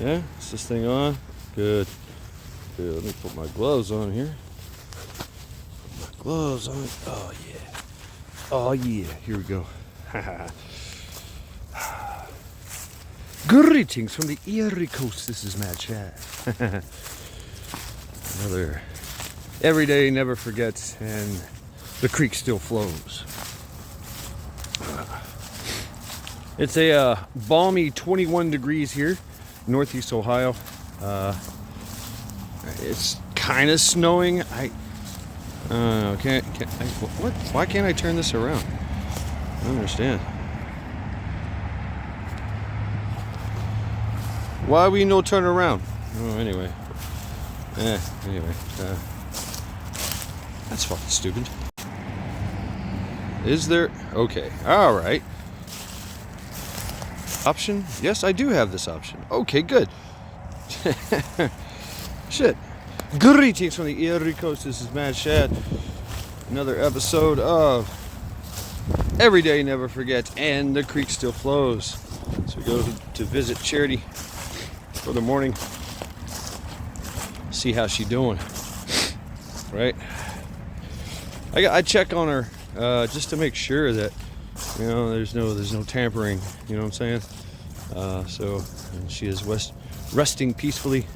Yeah, is this thing on? Good. Good. Let me put my gloves on here. Put my gloves on. Oh yeah. Oh yeah. Here we go. Greetings from the Erie Coast. This is Mad Chad. Another everyday never forgets, and the creek still flows. It's a balmy 21 degrees here, Northeast Ohio. It's kind of snowing. I don't know. What? Why can't I turn this around? I don't understand. Why we no turn around? Oh, anyway. Anyway. That's fucking stupid. Is there? Okay. All right. Option? Yes, I do have this option. Okay, good. Shit. Greetings from the Erie Coast. This is Mad Shad. Another episode of Everyday Never Forget, and the creek still flows. So we go to visit Charity for the morning. See how she doing. Right? I check on her just to make sure that there's no tampering. You know what I'm saying? So she is resting peacefully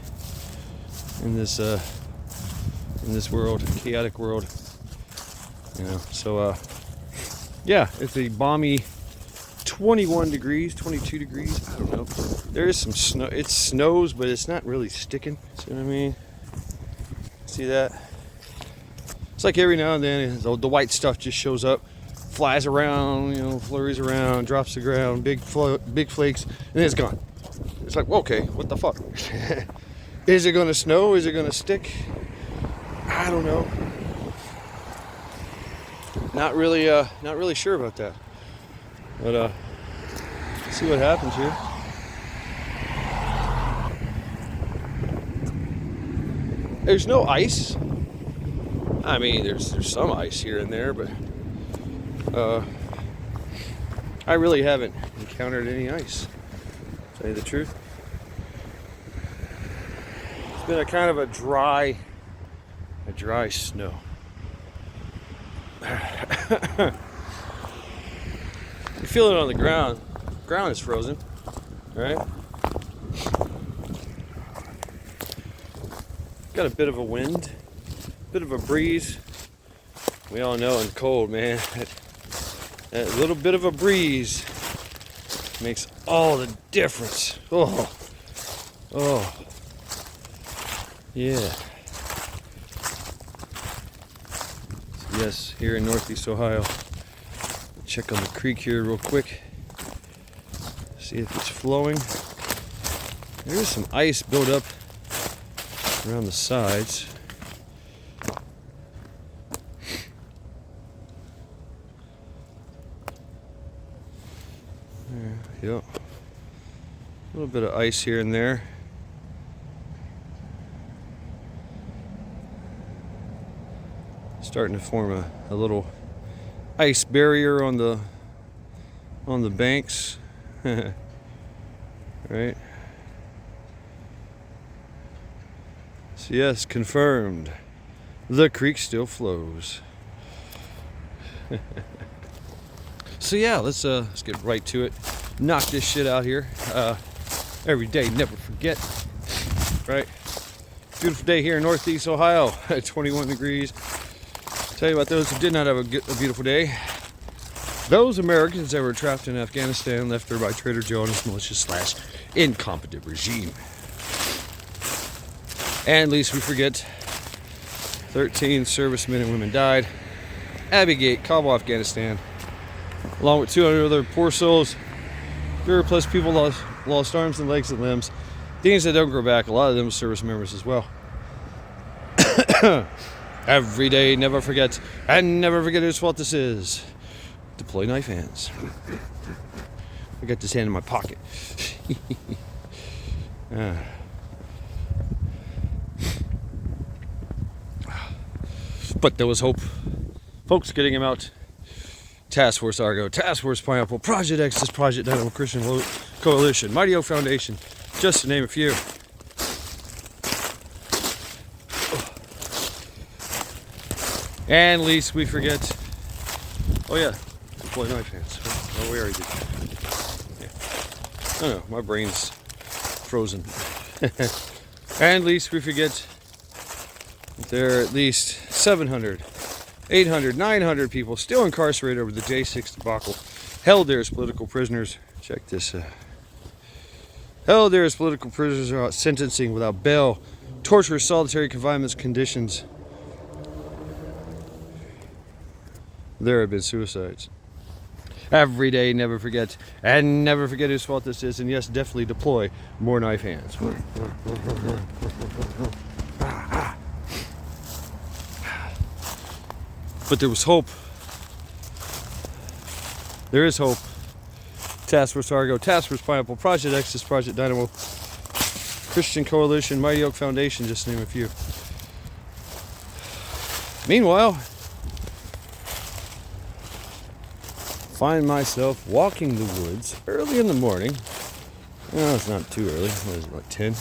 in this world, chaotic world. So yeah, it's a balmy 21 degrees, 22 degrees. I don't know. There is some snow. It snows, but it's not really sticking. See what I mean? See that? It's like every now and then the white stuff just shows up, flies around, flurries around, drops to the ground, big flakes, and then it's gone. It's like, okay, what the fuck? Is it gonna snow? Is it gonna stick? I don't know. Not really sure about that. But let's see what happens here. There's no ice. I mean, there's some ice here and there, but I really haven't encountered any ice, to tell you the truth. It's been a kind of a dry snow. You feel it on the ground. The ground is frozen, right? Got a bit of a wind, bit of a breeze. We all know in cold, man, that little bit of a breeze makes all the difference. Oh, yeah. Yes, here in Northeast Ohio. Check on the creek here real quick. See if it's flowing. There's some ice built up around the sides. Yep. A little bit of ice here and there. Starting to form a little ice barrier on the banks. Right? So yes, confirmed. The creek still flows. So yeah, let's get right to it. Knock this shit out here. Every day, never forget. Right? Beautiful day here in Northeast Ohio. 21 degrees. Tell you about those who did not have a beautiful day. Those Americans that were trapped in Afghanistan, left there by Trader Joe and his malicious / incompetent regime. And least we forget, 13 servicemen and women died. Abbey Gate, Kabul, Afghanistan, along with 200 other poor souls. 300+ people lost arms and legs and limbs. Things that don't grow back. A lot of them service members as well. Every day, never forget, and never forget whose fault this is. Deploy knife hands. I got this hand in my pocket. But there was hope. Folks, getting him out. Task Force Argo, Task Force Pineapple, Project Exodus, Project Dynamo Christian Coalition, Mighty Oak Foundation, just to name a few. And least we forget, oh yeah, deploy knife hands. Oh, we already did. Yeah. Oh no, my brain's frozen. And least we forget, there are at least 700, 800, 900 people still incarcerated over the J6 debacle, held there as political prisoners. Check this out. Held there as political prisoners without sentencing, without bail, torture, solitary confinement conditions. There have been suicides. Every day, never forget, and never forget whose fault this is, and yes, definitely deploy more knife hands. But there was hope. There is hope. Task Force Argo, Task Force Pineapple, Project Exodus, Project Dynamo, Christian Coalition, Mighty Oak Foundation, just to name a few. Meanwhile, find myself walking the woods early in the morning. No, it's not too early. What is it, like 10?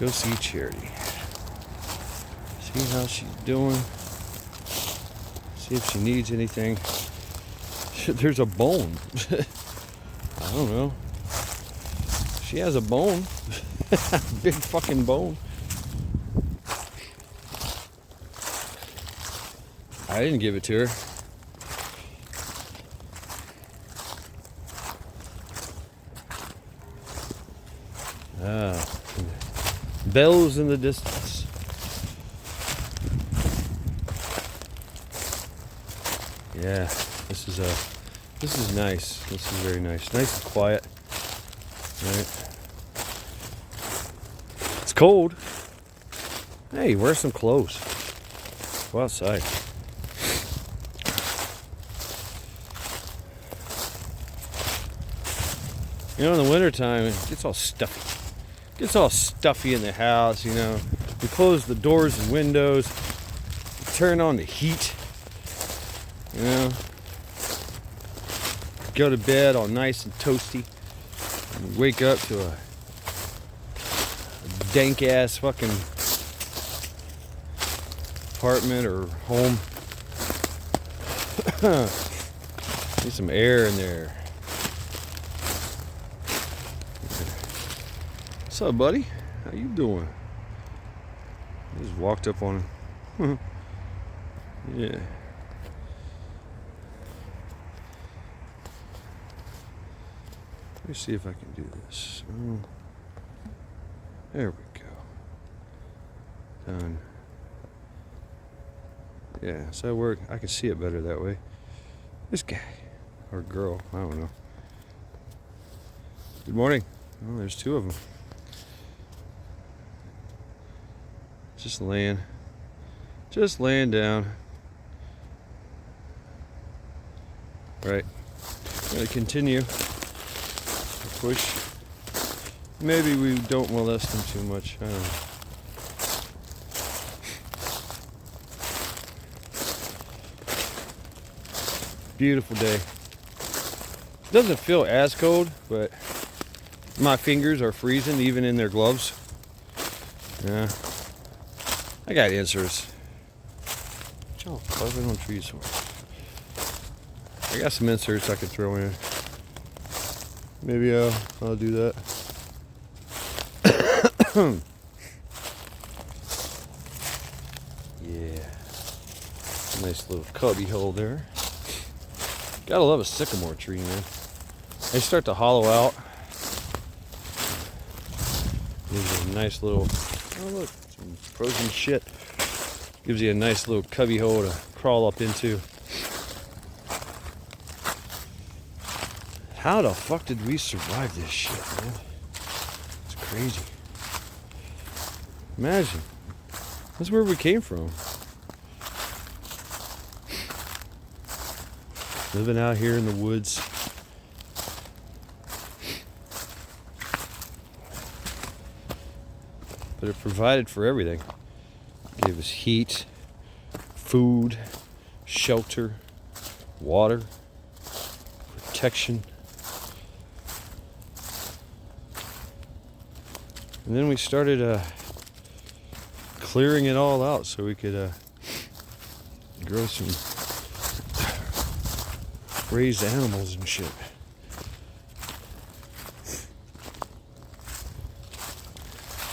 Go see Charity. See how she's doing. See if she needs anything. There's a bone. I don't know. She has a bone. Big fucking bone. I didn't give it to her. Bells in the distance. Yeah, this is nice. This is very nice. Nice and quiet. Right. It's cold. Hey, wear some clothes. Go outside. You know, in the wintertime, it gets all stuffy. It gets all stuffy in the house, you know. You close the doors and windows. You turn on the heat. You know. Go to bed all nice and toasty. And you wake up to a dank-ass fucking apartment or home. Need some air in there. What's up, buddy? How you doing? I just walked up on him. Yeah. Let me see if I can do this. There we go. Done. Yeah, so that worked. I can see it better that way. This guy. Or girl. I don't know. Good morning. Oh, there's two of them. Just laying down. Right. I'm gonna continue to push. Maybe we don't molest them too much. I don't know. Beautiful day. Doesn't feel as cold, but my fingers are freezing even in their gloves. Yeah. I got inserts. What y'all carving on trees for? I got some inserts I could throw in. Maybe I'll do that. Yeah. Nice little cubby hole there. Gotta love a sycamore tree, man. They start to hollow out. Gives you a nice little, oh look, some frozen shit. Gives you a nice little cubby hole to crawl up into. How the fuck did we survive this shit, man? It's crazy. Imagine. That's where we came from. Living out here in the woods. But it provided for everything. It gave us heat, food, shelter, water, protection. And then we started clearing it all out so we could grow some raised animals and shit.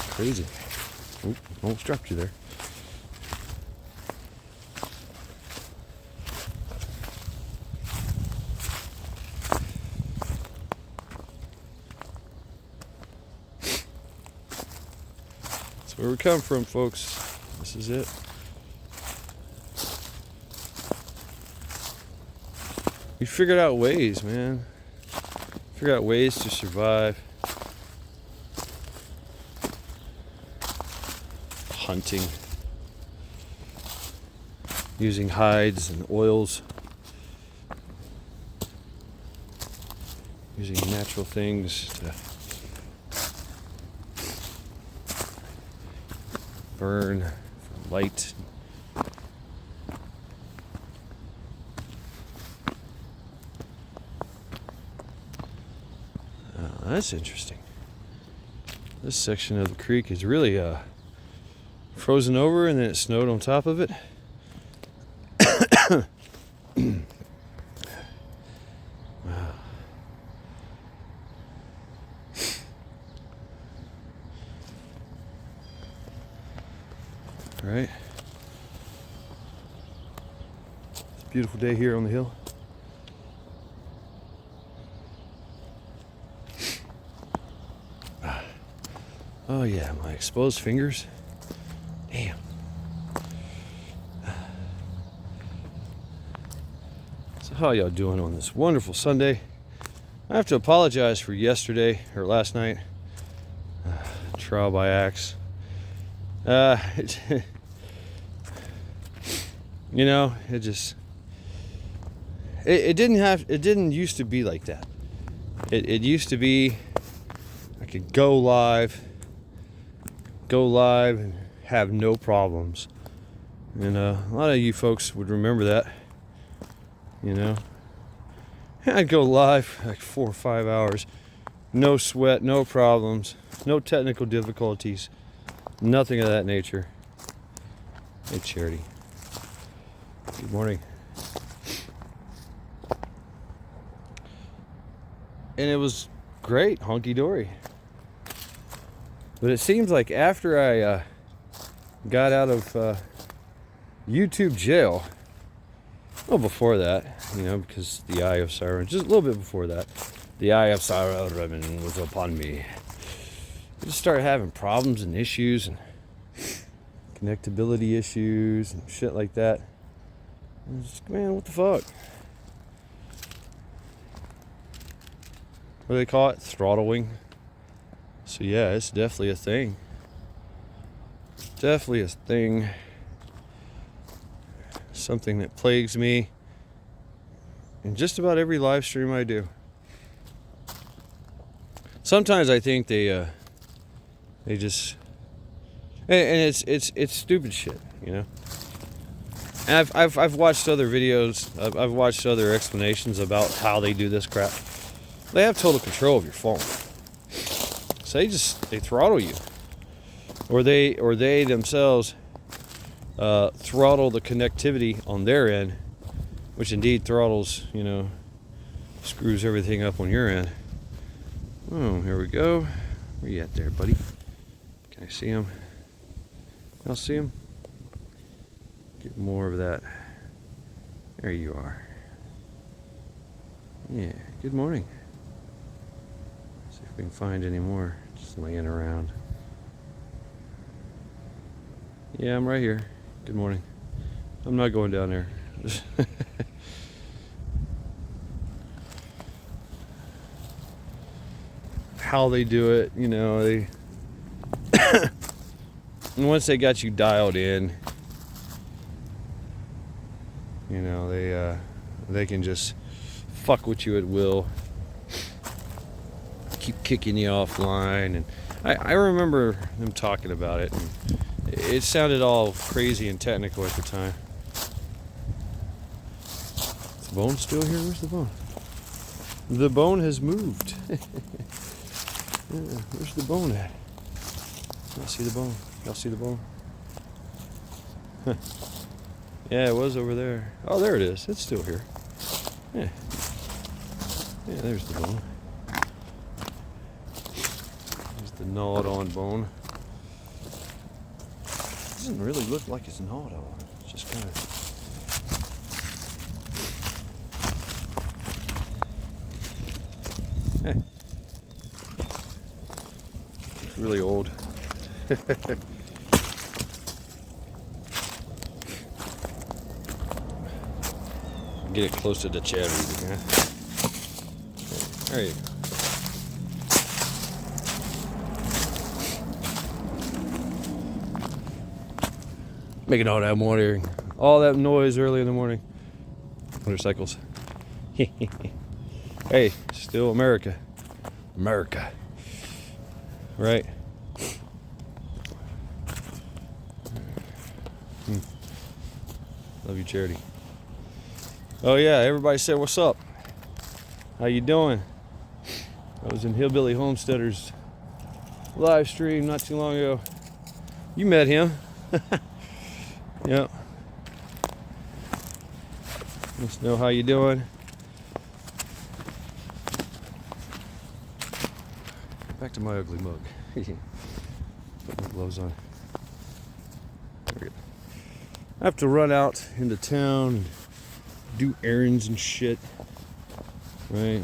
Crazy. Oop, almost dropped you there. That's where we come from, folks. This is it. We figured out ways, man. Figured out ways to survive. Hunting. Using hides and oils. Using natural things to burn for light. That's interesting. This section of the creek is really frozen over, and then it snowed on top of it. Wow. All right. It's a beautiful day here on the hill. Oh yeah, my exposed fingers. Damn. So how y'all doing on this wonderful Sunday? I have to apologize for yesterday or last night. Trial by axe. You know, it just it didn't used to be like that. It used to be I could go live and have no problems. And a lot of you folks would remember that. You know, I'd go live like 4 or 5 hours, no sweat, no problems, no technical difficulties, nothing of that nature. Hey, Charity. Good morning. And it was great, honky-dory. But it seems like after I got out of YouTube jail, well, before that, you know, because the eye of Sauron, just a little bit before that, the eye of Sauron was upon me. I just started having problems and issues and connectability issues and shit like that. And just, man, what the fuck? What do they call it? Throttling. So yeah, it's definitely a thing. Definitely a thing. Something that plagues me in just about every live stream I do. Sometimes I think they just and it's stupid shit, you know. And I've watched other videos. I've watched other explanations about how they do this crap. They have total control of your phone. So they throttle you, or they themselves throttle the connectivity on their end, which indeed throttles, you know, screws everything up on your end. Oh, here we go. Where you at there, buddy? Can I see him? I'll see him. Get more of that. There you are. Yeah. Good morning. We can find any more just laying around. Yeah, I'm right here. Good morning. I'm not going down there. How they do it, you know, they and once they got you dialed in, you know, they can just fuck with you at will. Keep kicking you offline, and I remember them talking about it, and it sounded all crazy and technical at the time. Is the bone still here? Where's the bone? The bone has moved. Yeah, where's the bone at? I don't see the bone. Y'all see the bone? Huh. Yeah, it was over there. Oh, there it is. It's still here. Yeah. Yeah, there's the bone. There's the gnawed on bone. Doesn't really look like it's gnawed on. It's just kind of. It's really old. Get it close to the chatter. Yeah. There you go. Making all that morning, all that noise early in the morning. Motorcycles. Hey, still America. America. Right? Love you, Charity. Oh yeah, everybody said what's up. How you doing? I was in Hillbilly Homesteaders live stream not too long ago. You met him. Yep. Let's know how you doing. Back to my ugly mug. Put my gloves on. I have to run out into town and do errands and shit. Right?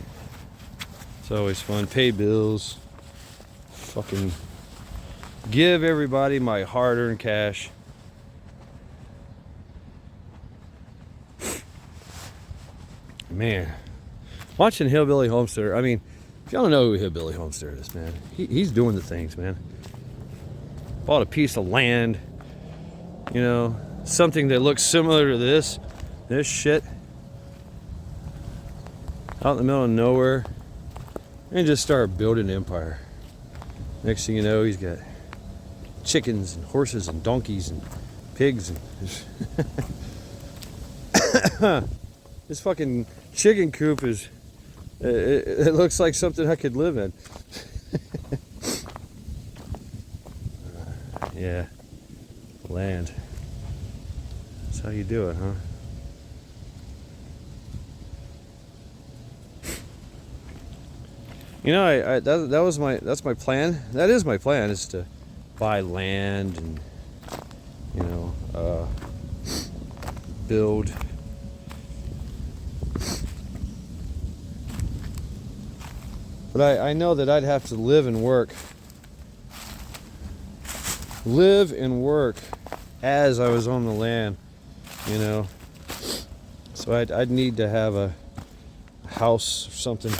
It's always fun. Pay bills. Fucking give everybody my hard-earned cash. Man, watching Hillbilly Homesteader, I mean, if y'all don't know who Hillbilly Homesteader is, man, he's doing the things, man. Bought a piece of land, you know, something that looks similar to this shit, out in the middle of nowhere, and just started building an empire. Next thing you know, he's got chickens and horses and donkeys and pigs and this fucking chicken coop is it looks like something I could live in. Yeah, land. That's how you do it, huh? You know, that's my plan. That is my plan, is to buy land and, you know, build. But I know that I'd have to live and work as I was on the land, you know. So I'd need to have a house or something.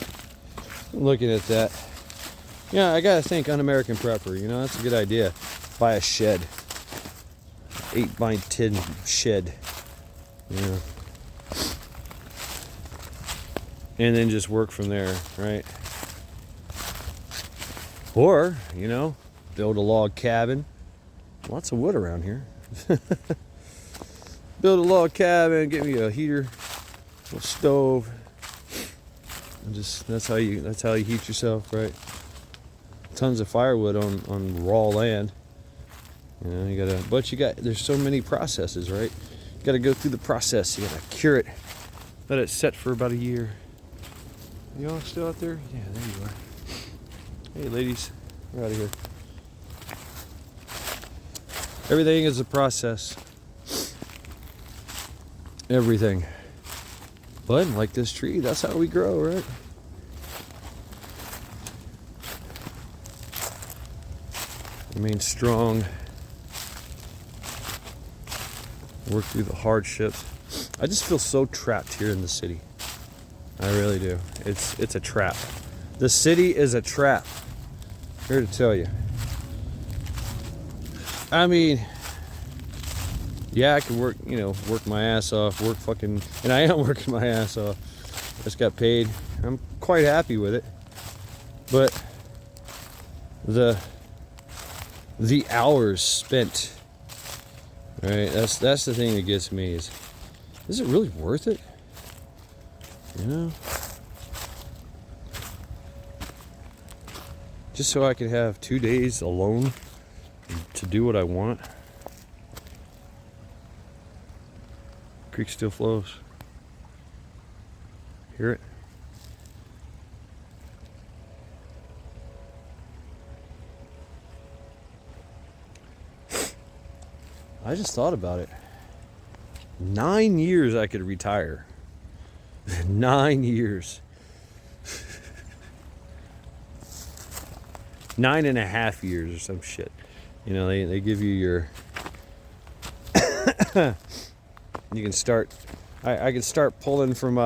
I'm looking at that. Yeah, I gotta think un-American prepper, you know, that's a good idea. Buy a shed. 8x10 shed. You know. And then just work from there, right? Or, you know, build a log cabin. Lots of wood around here. Build a log cabin, get me a heater, a stove. And just that's how you heat yourself, right? Tons of firewood on raw land. You know, there's so many processes, right? You gotta go through the process. You gotta cure it. Let it set for about a year. You all still out there? Yeah, there you are. Hey ladies, we're out of here. Everything is a process. Everything. But like this tree, that's how we grow, right? Remain strong. Work through the hardships. I just feel so trapped here in the city. I really do. It's a trap. The city is a trap. Here to tell you. I mean, yeah, I can work my ass off, and I am working my ass off. Just got paid. I'm quite happy with it. But the hours spent, right? That's the thing that gets me is it really worth it? You know? just so I can have 2 days alone to do what I want. Creek still flows. Hear it? I just thought about it. 9 years I could retire. 9 years. 9.5 years or some shit. You know, they give you your you can start I can start pulling from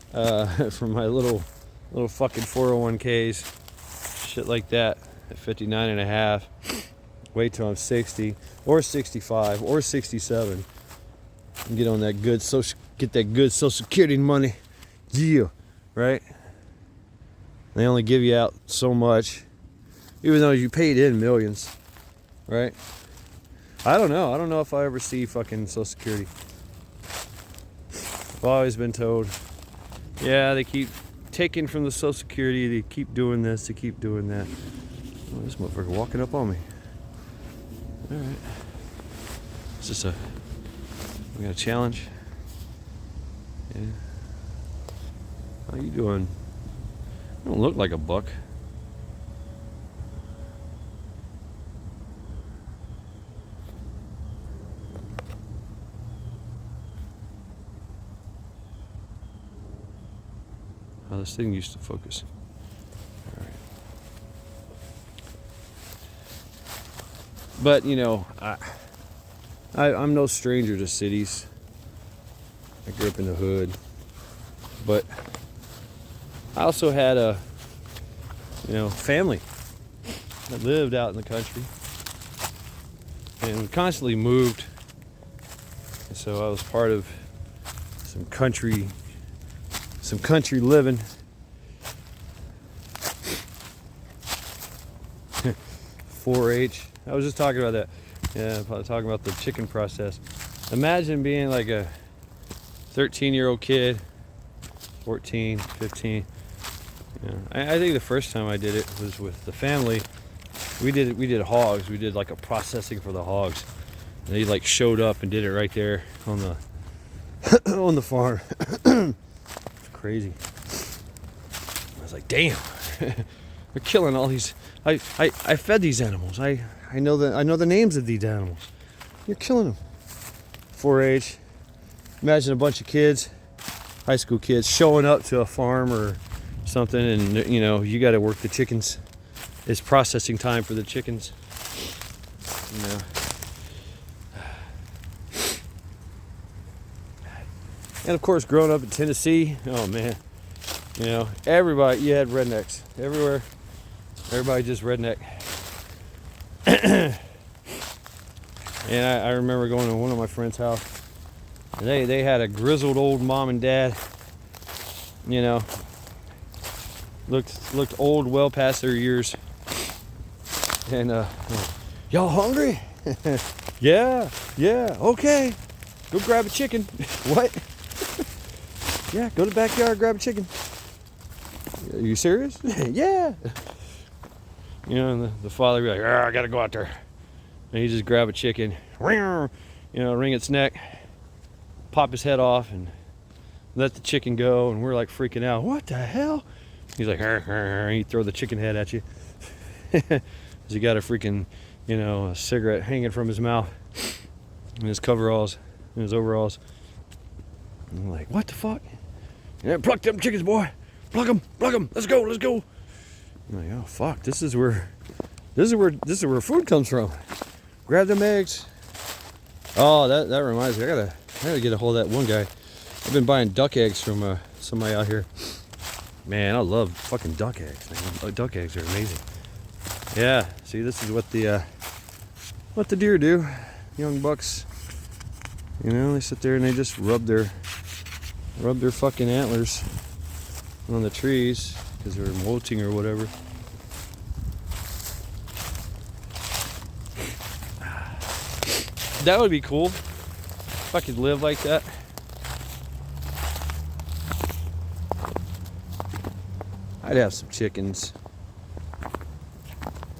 from my little fucking 401ks, shit like that at 59.5. Wait till I'm 60 or 65 or 67 and get on that good social security money. Yeah, right? They only give you out so much, even though you paid in millions, right? I don't know. I don't know if I ever see fucking Social Security. I've always been told, yeah, they keep taking from the Social Security. They keep doing this. They keep doing that. Oh, this motherfucker walking up on me. All right. It's just we got a challenge. Yeah. How you doing? You don't look like a buck. How this thing used to focus. All right. But you know, I'm no stranger to cities. I grew up in the hood, but I also had a, family that lived out in the country, and we constantly moved. And so I was part of some country living. 4-H. I was just talking about that. Yeah, probably talking about the chicken process. Imagine being like a 13-year-old kid, 14, 15. I think the first time I did it was with the family. We did hogs. We did like a processing for the hogs. And they like showed up and did it right there on the on the farm. It's crazy. I was like, damn, they're killing all these. I fed these animals. I know the names of these animals. You're killing them. 4-H. Imagine a bunch of kids, high school kids, showing up to a farm or something, and you got to work the chickens. It's processing time for the chickens. And of course, growing up in Tennessee, oh man, everybody, you had rednecks everywhere. Everybody just redneck. And I remember going to one of my friend's house, and they had a grizzled old mom and dad. Looked old, well past their years. And y'all hungry? yeah, okay. Go grab a chicken. What? Yeah, go to the backyard, grab a chicken. Are you serious? Yeah. And the father would be like, I gotta go out there. And he just grab a chicken, wring its neck, pop his head off, and let the chicken go. And we're like freaking out. What the hell? He's like, and he throw the chicken head at you. He got a freaking, a cigarette hanging from his mouth, and his coveralls, and his overalls. And I'm like, what the fuck? Yeah, pluck them chickens, boy. Pluck them. Let's go. I'm like, oh fuck, this is where food comes from. Grab them eggs. Oh, that reminds me, I gotta get a hold of that one guy. I've been buying duck eggs from somebody out here. Man, I love fucking duck eggs, man. Duck eggs are amazing. Yeah, see, this is what the deer do. Young bucks, they sit there and they just rub their fucking antlers on the trees because they're molting or whatever. That would be cool if I could live like that. I'd have some chickens.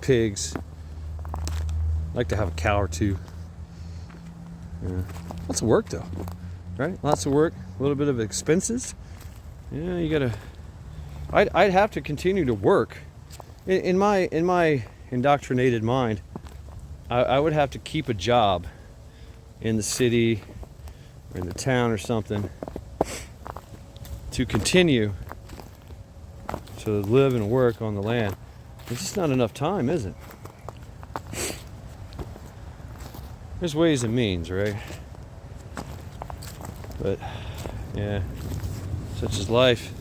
pigs. Like to have a cow or two. Yeah. Lots of work though, right? Lots of work, a little bit of expenses. Yeah, you gotta. I'd have to continue to work. In my indoctrinated mind, I would have to keep a job in the city or in the town or something to continue to live and work on the land. There's just not enough time, is it? There's ways and means, right? But yeah, such is life.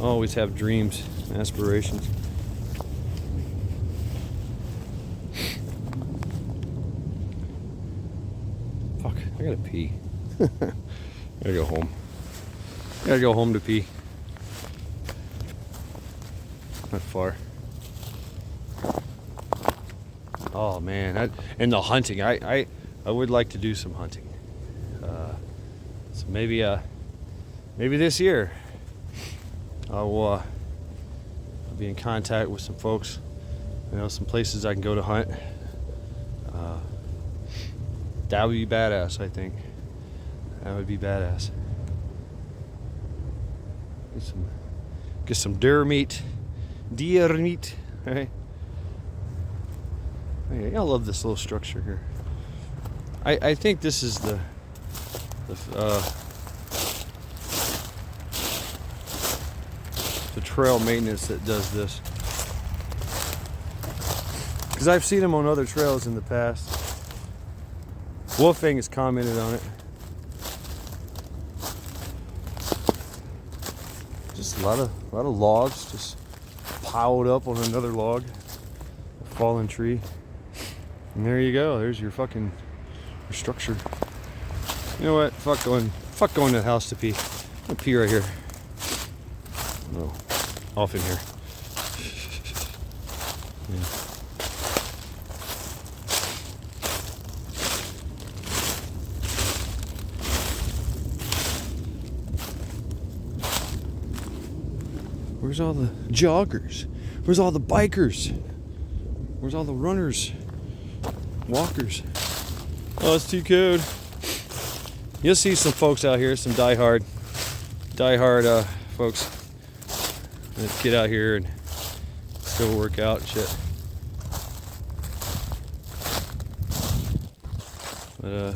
Always have dreams, aspirations. Fuck, I gotta pee. Gotta go home. Gotta go home to pee. Not far. Oh man, and the hunting. I would like to do some hunting. So maybe this year I'll be in contact with some folks. You know, some places I can go to hunt. That would be badass, I think. That would be badass. Get some deer meat. Right? I love this little structure here. I think this is the trail maintenance that does this, because I've seen them on other trails in the past. Wolfgang has commented on it. Just a lot of logs just piled up on another log, a fallen tree, and there you go. There's your fucking structure. You know what? Fuck going to the house to pee. I'm gonna pee right here. No, off in here. Yeah. Where's all the joggers? Where's all the bikers? Where's all the runners? Walkers? Oh, it's too cold. You'll see some folks out here, some diehard folks that get out here and still work out and shit. But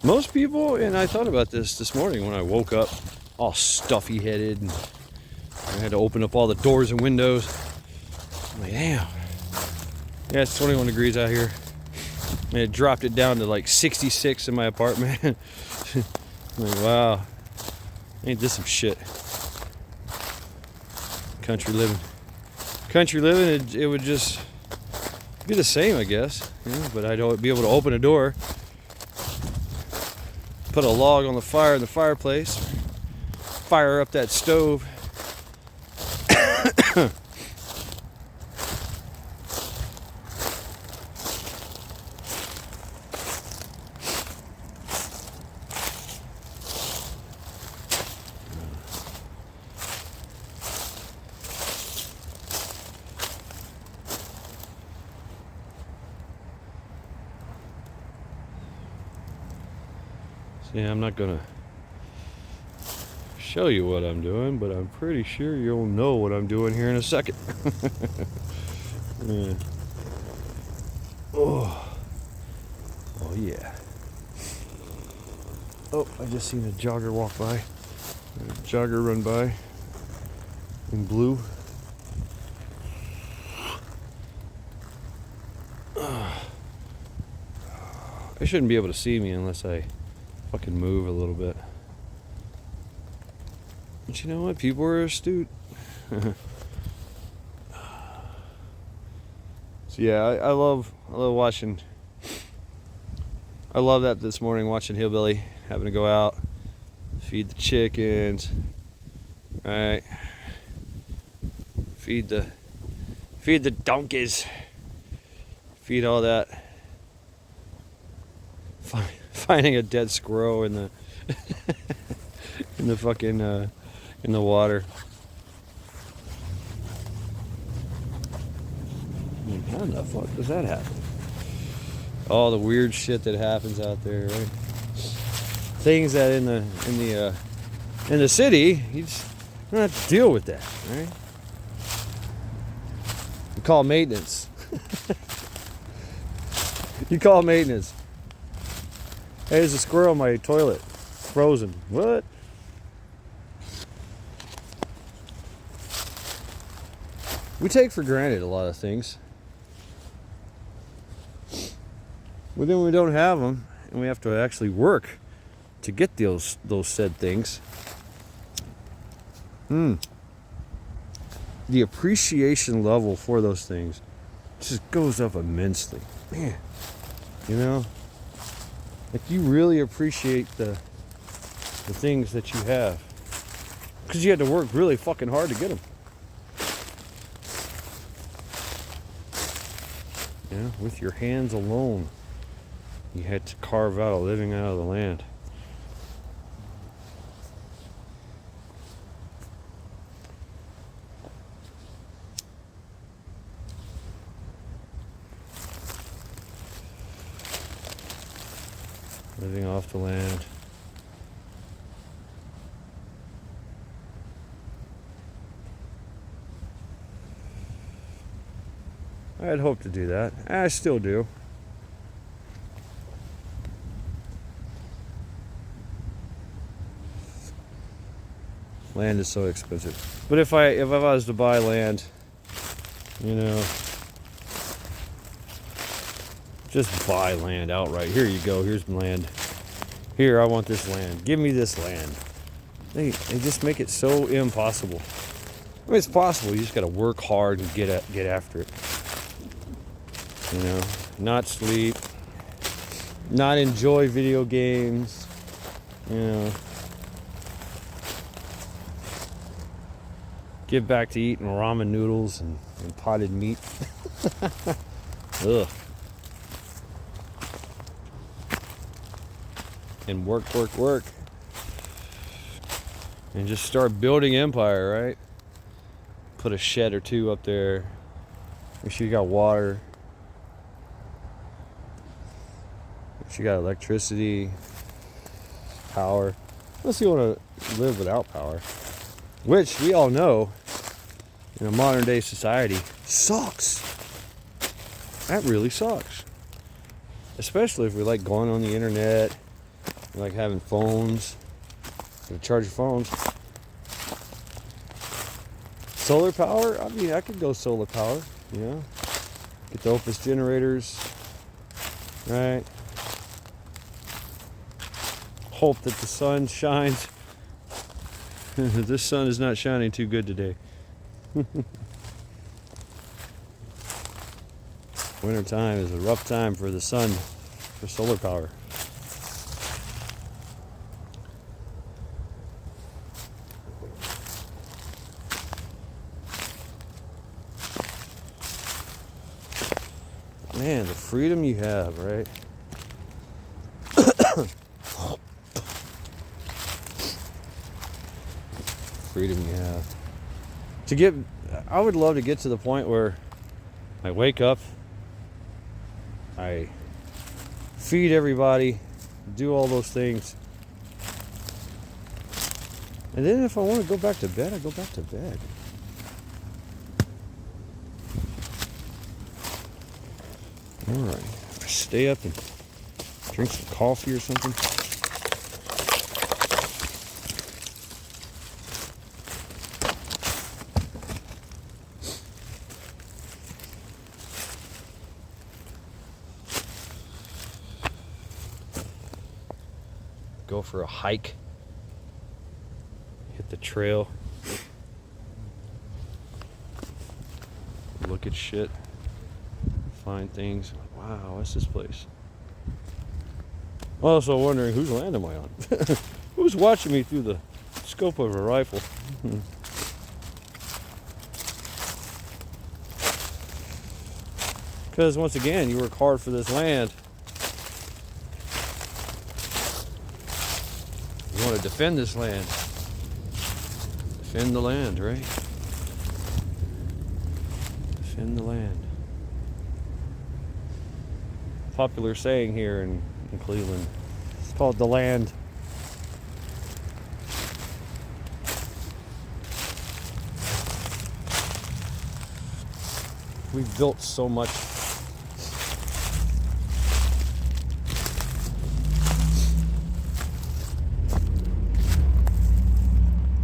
most people, and I thought about this morning when I woke up, all stuffy headed, and I had to open up all the doors and windows. I'm like, damn. Yeah, it's 21 degrees out here. And it dropped it down to like 66 in my apartment. I'm like, wow, ain't this some shit? Country living, it would just be the same, I guess. You know, but I'd be able to open a door, put a log on the fire in the fireplace, fire up that stove. Yeah, I'm not gonna show you what I'm doing, but I'm pretty sure you'll know what I'm doing here in a second. Yeah. Oh yeah. Oh, I just seen a jogger walk by. A jogger run by in blue. They shouldn't be able to see me unless I fucking move a little bit. But you know what? People are astute. So yeah, I love watching. I love that this morning, watching Hillbilly having to go out, feed the chickens, right? Feed the donkeys, feed all that. Finding a dead squirrel in the in the fucking in the water. How the fuck does that happen? All the weird shit that happens out there, right? Things that in the city, you just don't have to deal with that, right? You call maintenance. You call maintenance. Hey, there's a squirrel in my toilet. It's frozen. What? We take for granted a lot of things. But then we don't have them, and we have to actually work to get those said things. The appreciation level for those things just goes up immensely. Man, you know, if you really appreciate the things that you have, because you had to work really fucking hard to get them. You know, with your hands alone, you had to carve out a living out of the land. Living off the land. I had hoped to do that. I still do. Land is so expensive. But if I was to buy land, you know, just buy land outright. Here you go. Here's land. Here, I want this land. Give me this land. They just make it so impossible. I mean, it's possible. You just got to work hard and get after it. You know, not sleep, not enjoy video games. You know, get back to eating ramen noodles and potted meat. Ugh. And work. And just start building empire, right? Put a shed or two up there. Make sure you got water. Make sure you got electricity, power. Unless you want to live without power. Which we all know, in a modern day society, sucks. That really sucks. Especially if we like going on the internet, we like having phones, to charge your phones. Solar power, I mean, I could go solar power, you know. Get the Opus generators, right? Hope that the sun shines. This sun is not shining too good today. Winter time is a rough time for the sun, for solar power. Man, the freedom you have, right? Freedom you have. I would love to get to the point where I wake up, I feed everybody, do all those things. And then if I want to go back to bed, I go back to bed. Alright, I stay up and drink some coffee or something. Go for a hike. Hit the trail. Look at shit. Find things. Wow, what's this place? Also wondering whose land am I on? Who's watching me through the scope of a rifle? Because once again, you work hard for this land. You want to defend this land. Defend the land, right? Defend the land. popular saying here in Cleveland. It's called the land. We've built so much.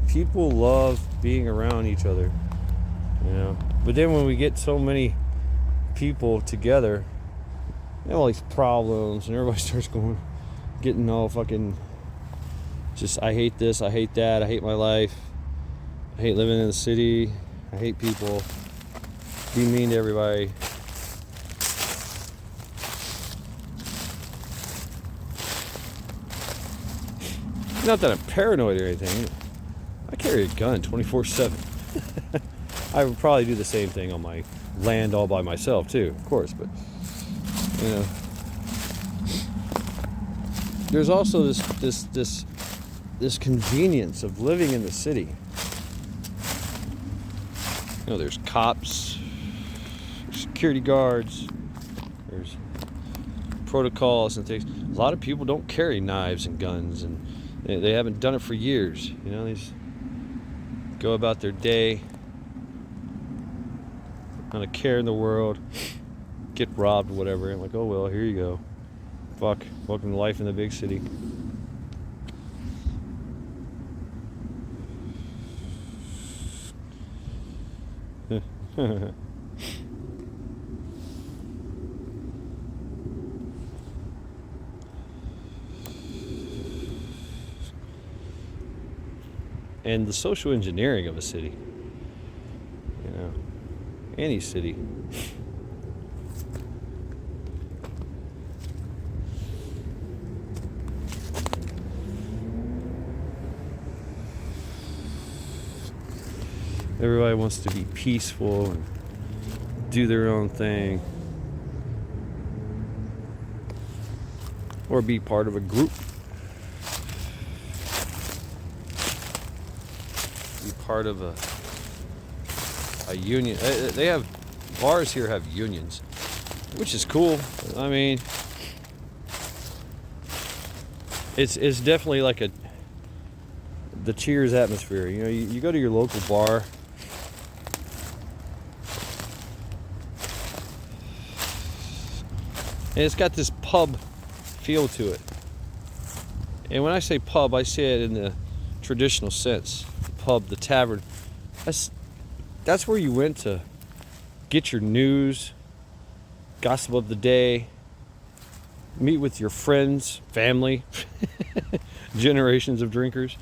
People love being around each other, you know. But then when we get so many people together, you have all these problems, and everybody starts getting all fucking, just, I hate this, I hate that, I hate my life, I hate living in the city, I hate people, be mean to everybody. Not that I'm paranoid or anything. I carry a gun 24/7. I would probably do the same thing on my land all by myself too, of course, but you know. There's also this convenience of living in the city. You know, there's cops, there's security guards, there's protocols and things. A lot of people don't carry knives and guns, and they haven't done it for years. You know, they just go about their day, not a care in the world, get robbed or whatever, and like, oh well, here you go. Fuck, welcome to life in the big city. And the social engineering of a city, you know, any city. Everybody wants to be peaceful and do their own thing, or be part of a group, be part of a union. They have bars here have unions, which is cool. I mean, it's definitely like the Cheers atmosphere. You know, you go to your local bar. And it's got this pub feel to it. And when I say pub, I say it in the traditional sense. The pub, the tavern. That's where you went to get your news, gossip of the day, meet with your friends, family, generations of drinkers,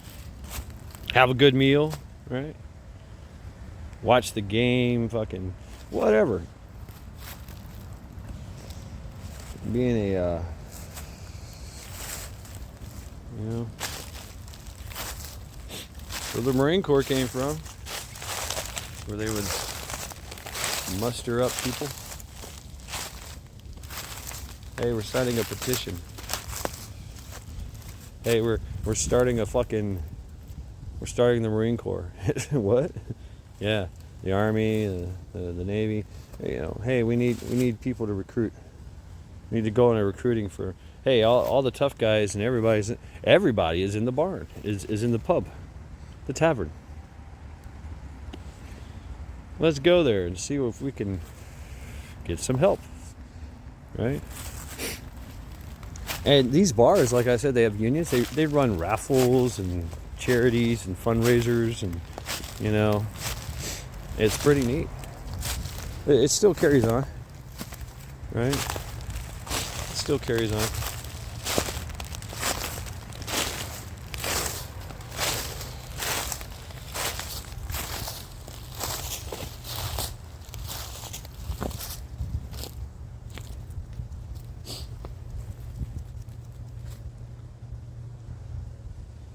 have a good meal, right? Watch the game, fucking whatever. Being a, you know, where the Marine Corps came from, where they would muster up people. Hey, we're signing a petition. Hey, we're starting we're starting the Marine Corps. What? Yeah, the Army, the Navy. You know, hey, we need people to recruit. We need to go on a recruiting for, hey, all the tough guys and everybody is in the barn, is in the pub, the tavern. Let's go there and see if we can get some help, right? And these bars, like I said, they have unions. They run raffles and charities and fundraisers, and you know, it's pretty neat. It still carries on, right? Still carries on.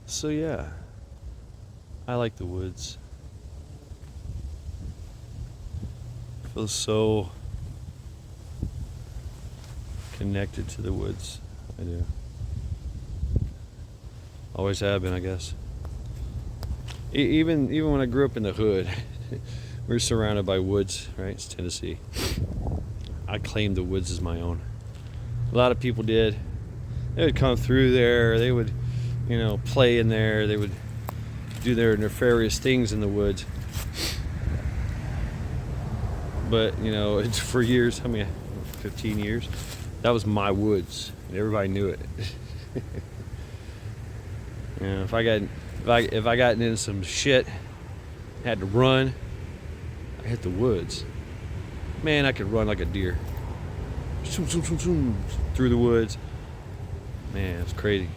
So yeah, I like the woods. Feels so connected to the woods. I do. Always have been, I guess. Even when I grew up in the hood, we're surrounded by woods, right? It's Tennessee. I claim the woods as my own. A lot of people did. They would come through there. They would, play in there. They would do their nefarious things in the woods. But, it's for years, 15 years, that was my woods. And everybody knew it. If I got into some shit, had to run, I hit the woods. Man, I could run like a deer. Through the woods. Man, it's crazy.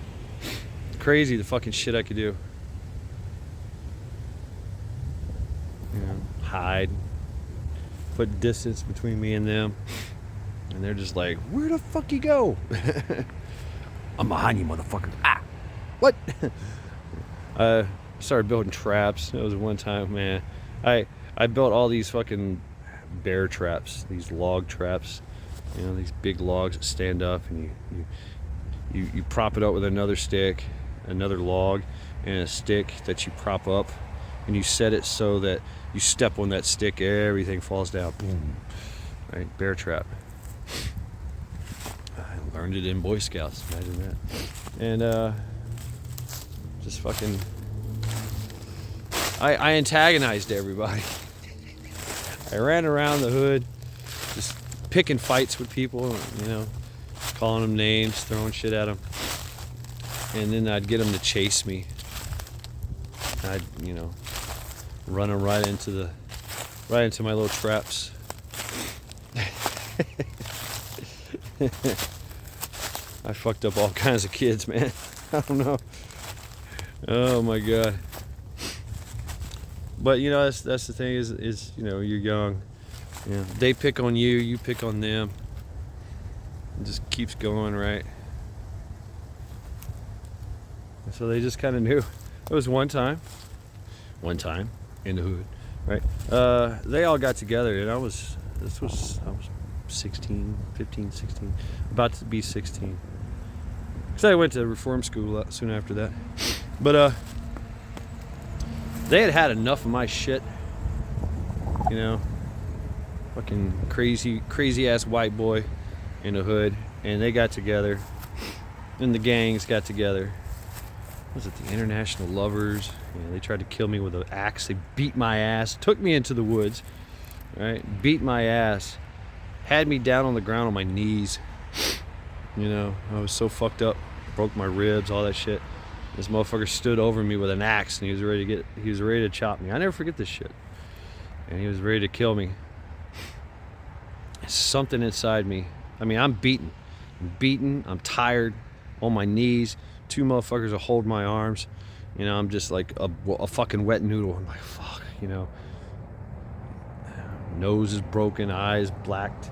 Crazy the fucking shit I could do. Hide. Put distance between me and them. And they're just like, where the fuck you go? I'm behind you, motherfucker. Ah! What? I started building traps. It was one time, man. I built all these fucking bear traps, these log traps. These big logs that stand up, and you prop it up with another stick, another log, and a stick that you prop up, and you set it so that you step on that stick, everything falls down. Boom. Right? Bear trap. I learned it in Boy Scouts. Imagine that. And just fucking, I antagonized everybody. I ran around the hood, just picking fights with people, calling them names, throwing shit at them. And then I'd get them to chase me. I'd, run them right into my little traps. I fucked up all kinds of kids, man. I don't know. Oh my God. But that's the thing is you're young. They pick on you, you pick on them. It just keeps going, right? So they just kind of knew. It was one time in the hood, right? They all got together, and I was 16, 15, 16, about to be 16. Because I went to reform school soon after that. But they had enough of my shit, fucking crazy ass white boy in the hood, and they got together, and the gangs got together. Was it the International Lovers? They tried to kill me with an axe. They beat my ass, took me into the woods, right? Beat my ass, had me down on the ground on my knees. I was so fucked up, broke my ribs, all that shit. This motherfucker stood over me with an axe, and he was ready to chop me. I never forget this shit. And he was ready to kill me. Something inside me. I'm beaten. I'm tired, on my knees. Two motherfuckers will hold my arms. I'm just like a fucking wet noodle. I'm like, fuck, Nose is broken, eyes blacked.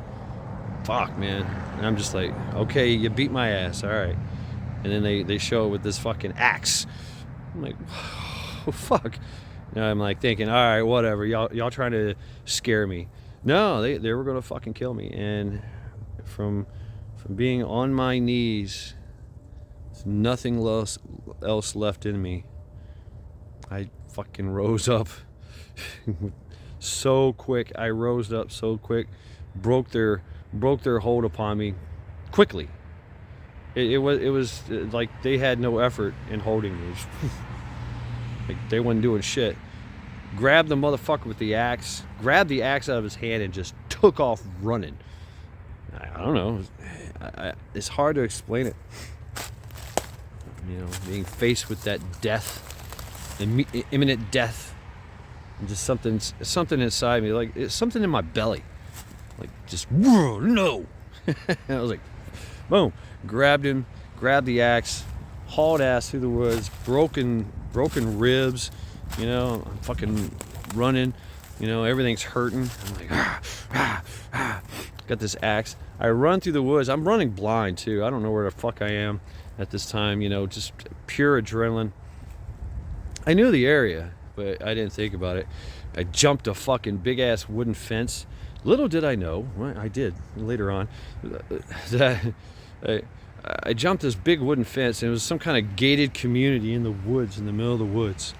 Fuck, man. And I'm just like, okay, you beat my ass, all right. And then they show it with this fucking axe. I'm like, oh, fuck. I'm like thinking, all right, whatever. Y'all trying to scare me. No, they were gonna fucking kill me. And from being on my knees, there's nothing else left in me. I fucking rose up so quick. I rose up so quick, broke their hold upon me quickly. It was like they had no effort in holding me. Like they wasn't doing shit. Grabbed the motherfucker with the axe, grabbed the axe out of his hand, and just took off running. I don't know. It's hard to explain it. Being faced with that death, imminent death, and just something inside me, like it's something in my belly, like just whoa, no. I was like, boom, grabbed him, grabbed the axe, hauled ass through the woods, broken ribs. I'm fucking running. Everything's hurting. I'm like, got this axe. I run through the woods. I'm running blind too. I don't know where the fuck I am at this time. Just pure adrenaline. I knew the area, but I didn't think about it. I jumped a fucking big ass wooden fence. Little did I know, well, I did later on, that I jumped this big wooden fence, and it was some kind of gated community in the woods, in the middle of the woods.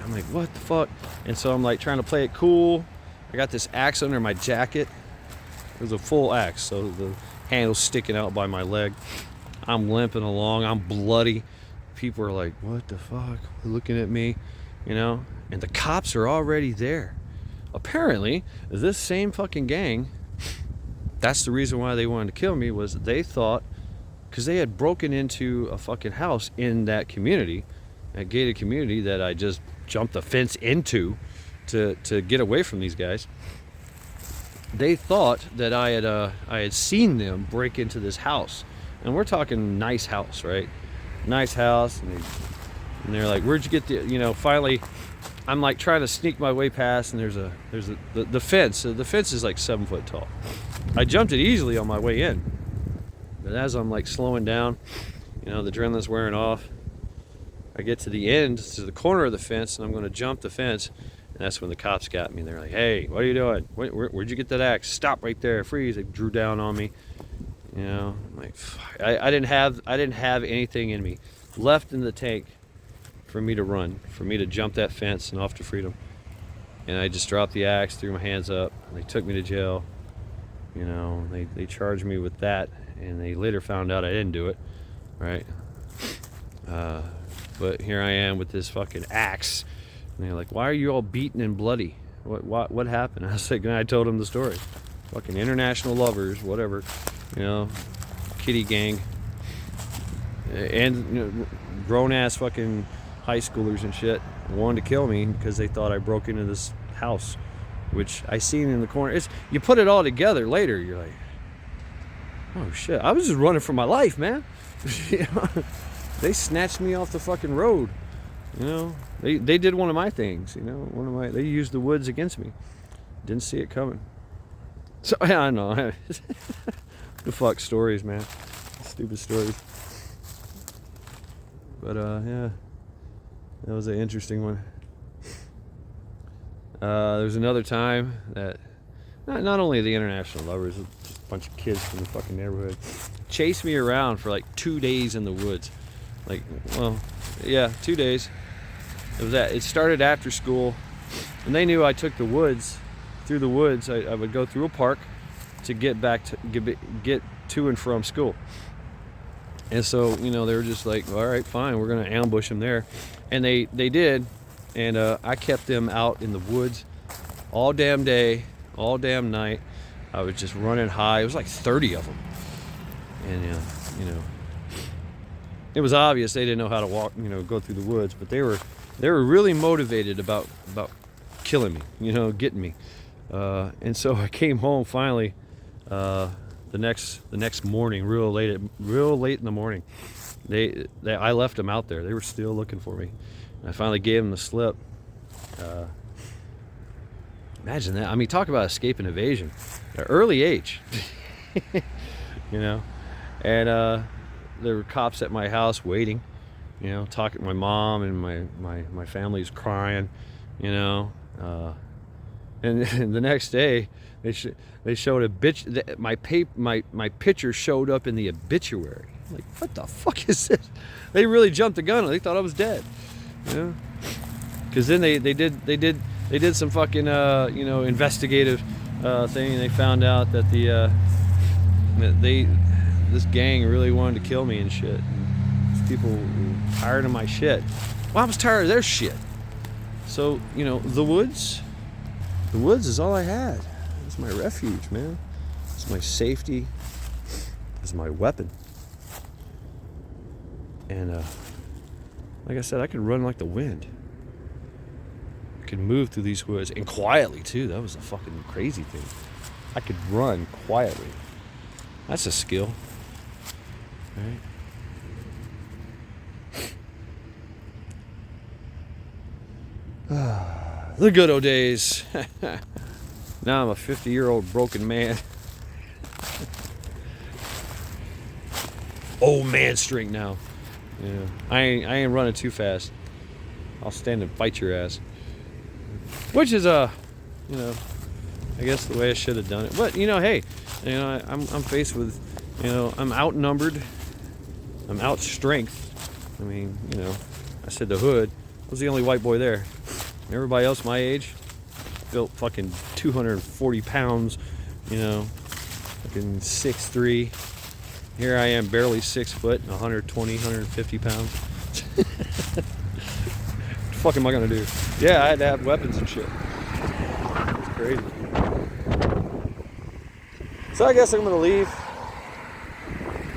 I'm like, what the fuck? And so I'm like trying to play it cool. I got this axe under my jacket. It was a full axe, so the handle sticking out by my leg. I'm limping along. I'm bloody. People are like, what the fuck? They're looking at me, you know? And the cops are already there. Apparently, this same fucking gang, that's the reason why they wanted to kill me, was they thought, because they had broken into a fucking house in that community, a gated community that I just jumped the fence into to get away from these guys. They thought that I had seen them break into this house. And we're talking nice house, right? Nice house. And they're like, where'd you get the, you know, finally, I'm like trying to sneak my way past, and there's the fence. So the fence is like 7 foot tall. I jumped it easily on my way in. But as I'm like slowing down, you know, the adrenaline's wearing off, I get to the end, to the corner of the fence, and I'm going to jump the fence. And that's when the cops got me. They're like, hey, what are you doing? Where'd you get that axe? Stop right there. Freeze. They drew down on me. You know, like, I didn't have anything in me left in the tank for me to run, for me to jump that fence and off to freedom. And I just dropped the axe, threw my hands up, and they took me to jail. You know, they charged me with that, and they later found out I didn't do it, right? But here I am with this fucking axe, and they're like, why are you all beaten and bloody? What happened? I was like, and I told them the story. Fucking international lovers, whatever, you know, kitty gang, and you know, grown ass fucking high schoolers and shit wanted to kill me because they thought I broke into this house, which I seen in the corner. You put it all together later, you're like, oh shit, I was just running for my life, man. You know? They snatched me off the fucking road. You know, they did one of my things. You know, they used the woods against me. Didn't see it coming. So yeah, I know. The fuck stories, man. Stupid stories. But yeah, that was an interesting one. There's another time that not only the international lovers, just a bunch of kids from the fucking neighborhood chased me around for like 2 days in the woods. Like, well, yeah, 2 days. It started after school, and they knew I took the woods. Through the woods, I would go through a park to get back to get to and from school. And so, you know, they were just like, all right, fine, we're gonna ambush them there, and they did. And I kept them out in the woods all damn day, all damn night. I was just running high. It was like 30 of them, and you know, it was obvious they didn't know how to walk, you know, go through the woods, but they were really motivated about killing me, you know, getting me. And so I came home finally the next morning, real late in the morning. I left them out there. They were still looking for me. I finally gave them the slip. Imagine that. I mean, talk about escape and evasion at an early age. You know, and there were cops at my house waiting, you know, talking to my mom, and my family's crying, you know. And the next day they showed a bitch. My picture showed up in the obituary. I'm like, what the fuck is this? They really jumped the gun. They thought I was dead. You know, because then they did some fucking you know, investigative thing, and they found out that this gang really wanted to kill me and shit. And these people were tired of my shit. Well, I was tired of their shit. So, you know, the woods is all I had. It's my refuge, man. It's my safety. It's my weapon. And like I said, I could run like the wind. I could move through these woods, and quietly too. That was a fucking crazy thing. I could run quietly. That's a skill, right? The good old days. Now I'm a 50-year-old broken man. Old man strength now. Yeah, I ain't running too fast. I'll stand and fight your ass. Which is you know, I guess the way I should have done it. But you know, hey, you know, I'm faced with, you know, I'm outnumbered. I'm out strength. I mean, you know, I said the hood. I was the only white boy there. Everybody else my age, built fucking 240 pounds, you know, Fucking 6'3". Here I am, barely 6 foot, 120, 150 pounds. What the fuck am I gonna do? Yeah, I had to have weapons and shit. It's crazy. So I guess I'm gonna leave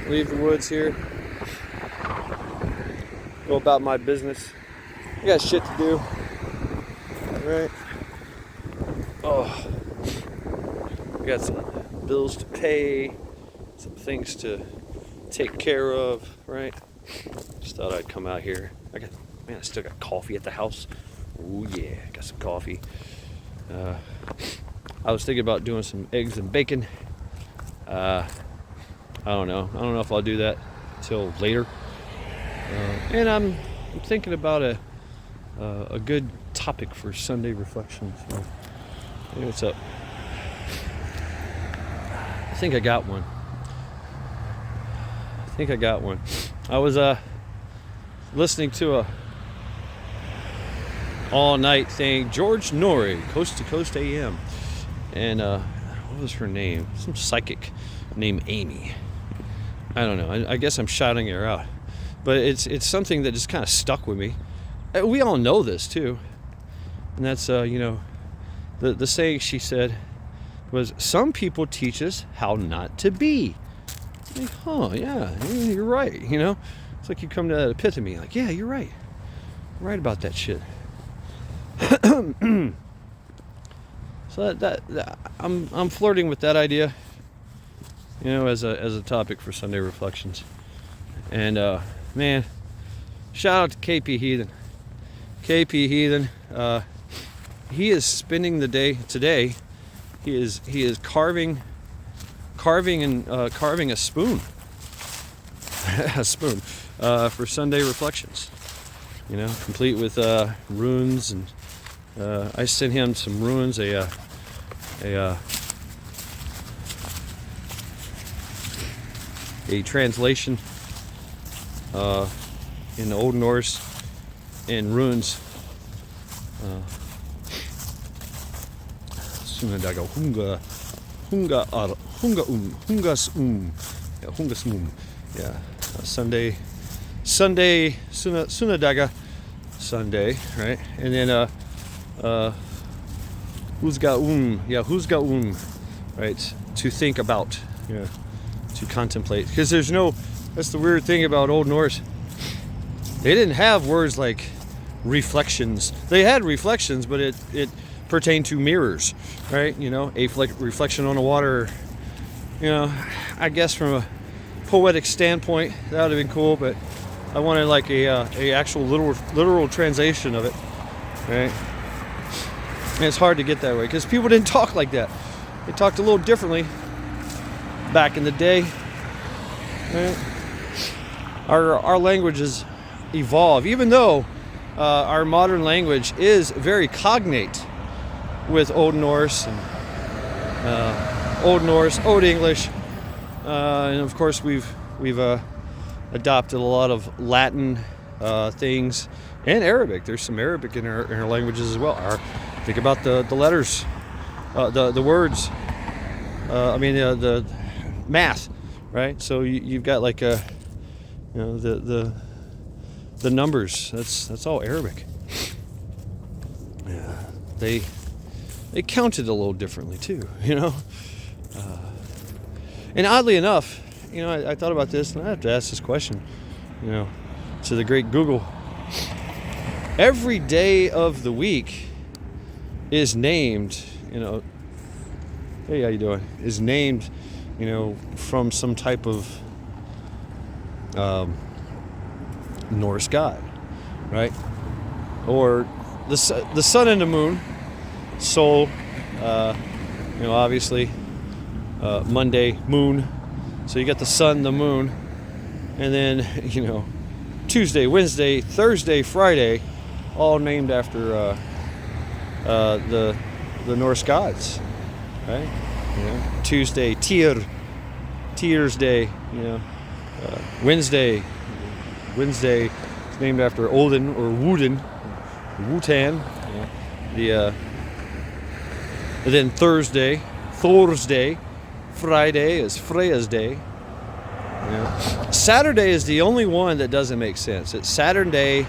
the woods here. Go about my business. I got shit to do. Right? Oh, I got some bills to pay, some things to take care of, right? Just thought I'd come out here. I still got coffee at the house. Oh yeah, got some coffee. I was thinking about doing some eggs and bacon. I don't know if I'll do that till later. And I'm thinking about a good topic for Sunday reflections. So, hey, what's up? I think I got one. I was listening to all night thing, George Norrie, Coast to Coast AM, and what was her name? Some psychic named Amy. I don't know. I guess I'm shouting her out, but it's something that just kind of stuck with me. We all know this too, and that's the saying she said was, "Some people teach us how not to be." Like, oh yeah, you're right. It's like you come to that epiphany, like, yeah, you're right. I'm right about that shit. So that I'm flirting with that idea, as a topic for Sunday reflections. And man, shout out to KP Heathen. KP Heathen, he is spending the day today. He is carving a spoon, for Sunday reflections. Complete with runes, and I sent him some runes, a translation in the Old Norse and runes. Sunadaga hungasum. Yeah, Sunday Sunadaga Sunday, right? And then husgaum, right? To think about, to contemplate. Because that's the weird thing about Old Norse. They didn't have words like reflections. They had reflections, but it pertained to mirrors, right? A reflection on the water. I guess from a poetic standpoint, that would have been cool, but I wanted like a actual literal translation of it, right? And it's hard to get that way because people didn't talk like that. They talked a little differently back in the day, right? Our languages evolve, even though our modern language is very cognate with Old Norse and Old English, and of course we've adopted a lot of Latin things and Arabic. There's some Arabic in our languages as well. Think about the letters, the words. The math, right? So you've got like the numbers. That's all Arabic. Yeah, they counted a little differently too, and oddly enough, I thought about this, and I have to ask this question, to the great Google. Every day of the week is named, hey, how you doing? Is named, from some type of Norse god, right? Or the sun and the moon, Sol, obviously Monday, moon. So you got the sun, the moon, and then Tuesday, Wednesday, Thursday, Friday, all named after the Norse gods, right? Tuesday, Tyr's Day. Wednesday is named after Odin or Wotan. And then Thursday, Friday is Freya's day. Saturday is the only one that doesn't make sense. It's Saturday.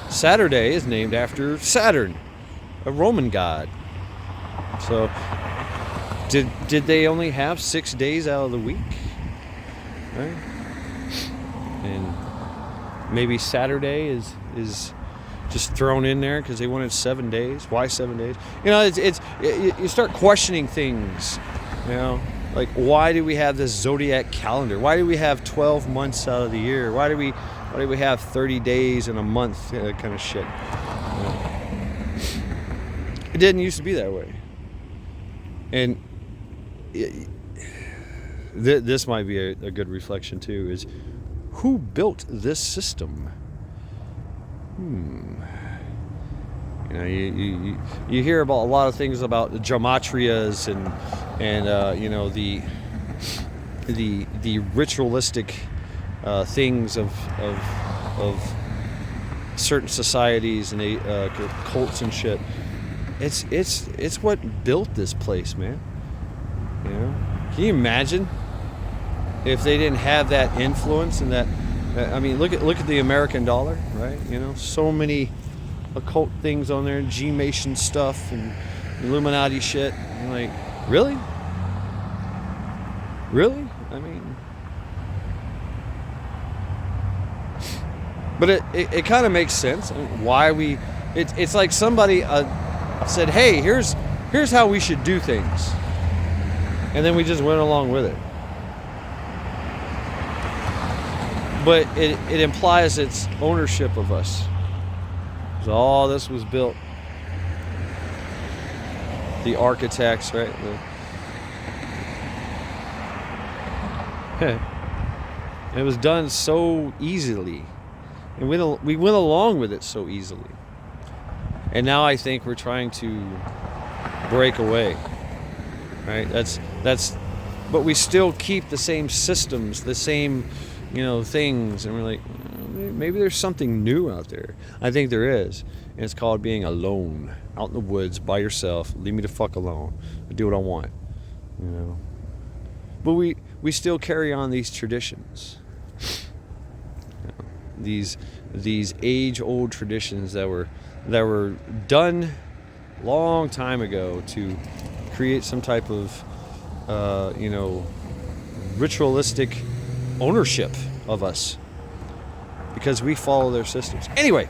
Saturday is named after Saturn, a Roman god. So, did they only have 6 days out of the week? Right? And maybe Saturday is just thrown in there because they wanted 7 days. Why 7 days? You start questioning things. Like, why do we have this zodiac calendar? Why do we have 12 months out of the year? Why do we have 30 days in a month? Kind of shit. It didn't used to be that way. And this might be a good reflection too. Is who built this system? You hear about a lot of things about the gematrias and the ritualistic things of certain societies and cults and shit. It's what built this place, man. Can you imagine if they didn't have that influence and that? I mean, look at the American dollar, right? So many occult things on there, G-Mason stuff and Illuminati shit. I'm like, really? Really? I mean, but it kind of makes sense. I mean, why we? It's like somebody said, "Hey, here's how we should do things," and then we just went along with it. But it implies its ownership of us. So all this was built. The architects, right? It was done so easily. And we went along with it so easily. And now I think we're trying to break away. Right? But we still keep the same systems, the same things, and we're like, maybe there's something new out there. I think there is, and it's called being alone, out in the woods by yourself. Leave me the fuck alone. I do what I want, But we still carry on these traditions, these age-old traditions that were done long time ago to create some type of ritualistic ownership of us because we follow their systems. Anyway,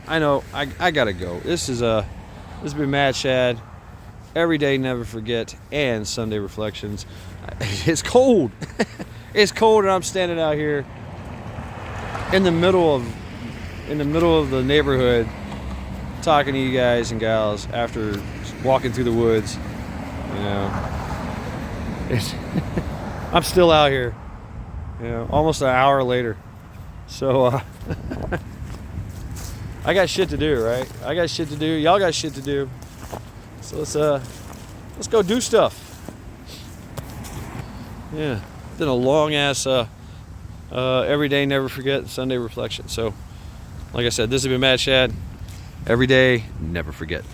I know I gotta go. This has been Mad Shad, Every Day Never Forget, and Sunday Reflections. It's cold. It's cold, and I'm standing out here in the middle of the neighborhood talking to you guys and gals after walking through the woods. I'm still out here, almost an hour later. So I got shit to do, right? I got shit to do. Y'all got shit to do. So let's go do stuff. Yeah, been a long ass Every Day Never Forget Sunday Reflection. So, like I said, this has been Mad Shad. Every day, never forget.